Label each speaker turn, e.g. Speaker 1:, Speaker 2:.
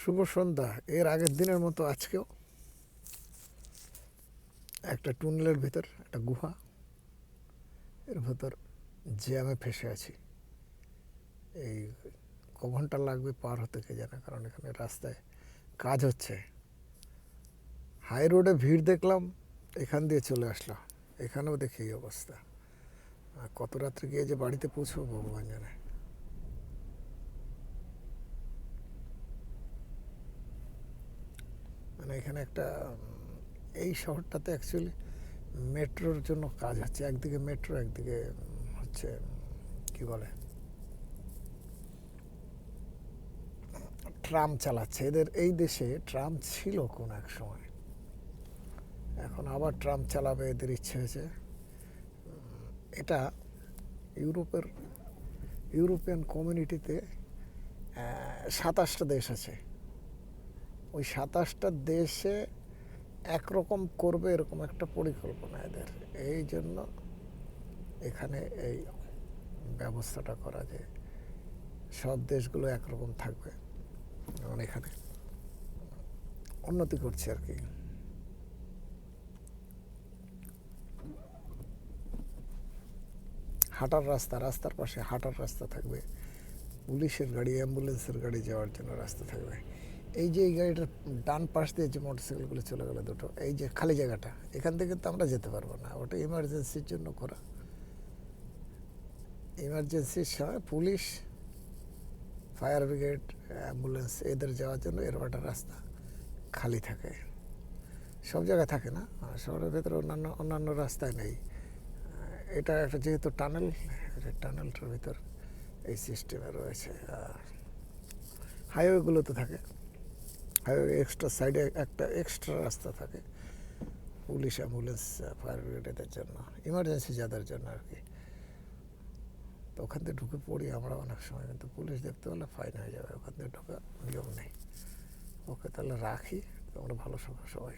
Speaker 1: শুভ সন্ধ্যা। এর আগের দিনের মতো আজকেও একটা টুনেলের ভিতর, একটা গুহা, এর ভেতর জ্যামে ফেসে আছি। এই ক ঘন্টা লাগবে পার হতে কে জানে, কারণ এখানে রাস্তায় কাজ হচ্ছে। হাই রোডে ভিড় দেখলাম, এখান দিয়ে চলে আসলাম, এখানেও দেখি এই অবস্থা। কত রাত্রে গিয়ে যে বাড়িতে পৌঁছবো ভগবান জানে। মানে এখানে একটা এই শহরটাতে অ্যাকচুয়ালি মেট্রোর জন্য কাজ হচ্ছে। একদিকে মেট্রো, একদিকে হচ্ছে কি বলে ট্রাম চালাচ্ছে। এদের এই দেশে ট্রাম ছিল কোন এক সময়, এখন আবার ট্রাম চালাবে, এদের ইচ্ছে হয়েছে। এটা ইউরোপের ইউরোপিয়ান কমিউনিটিতে 27টা দেশ আছে। ওই 27টা দেশে একরকম করবে এরকম একটা পরিকল্পনা এদের। এই জন্য এখানে এই ব্যবস্থাটা করা, যে সব দেশগুলো একরকম থাকবে, যেমন এখানে উন্নতি করছে আর কি। হাঁটার রাস্তা, রাস্তার পাশে হাঁটার রাস্তা থাকবে, পুলিশের গাড়ি, অ্যাম্বুলেন্সের গাড়ি যাওয়ার জন্য রাস্তা থাকবে। এই যে এই গাড়িটার ডান পাশ দিয়ে যে মোটরসাইকেলগুলো চলে গেলো দুটো, এই যে খালি জায়গাটা, এখান থেকে তো আমরা যেতে পারবো না, ওটা ইমার্জেন্সির জন্য করা। ইমার্জেন্সির সময় পুলিশ, ফায়ার ব্রিগেড, অ্যাম্বুলেন্স এদের যাওয়ার জন্য এরকম একটা রাস্তা খালি থাকে। সব জায়গায় থাকে না, শহরের ভেতরে অন্যান্য অন্যান্য রাস্তায় নেই। এটা একটা যেহেতু টানেল, টানেলটার ভিতর এই সিস্টেমে রয়েছে। হাইওয়েগুলোতে থাকে, হাইওয়ে এক্সট্রা সাইডে একটা এক্সট্রা রাস্তা থাকে পুলিশ, অ্যাম্বুলেন্স, ফায়ার ব্রিগেডের জন্য, ইমার্জেন্সি যাদের জন্য আর কি। তো ওখান থেকে ঢুকে পড়ি আমরা অনেক সময়, কিন্তু পুলিশ দেখতে পেলে ফাইন হয়ে যাবে, ওখান থেকে ঢোকা নিয়ম নেই। ওকে, তাহলে রাখি, তোমরা ভালো থাকো সবাই।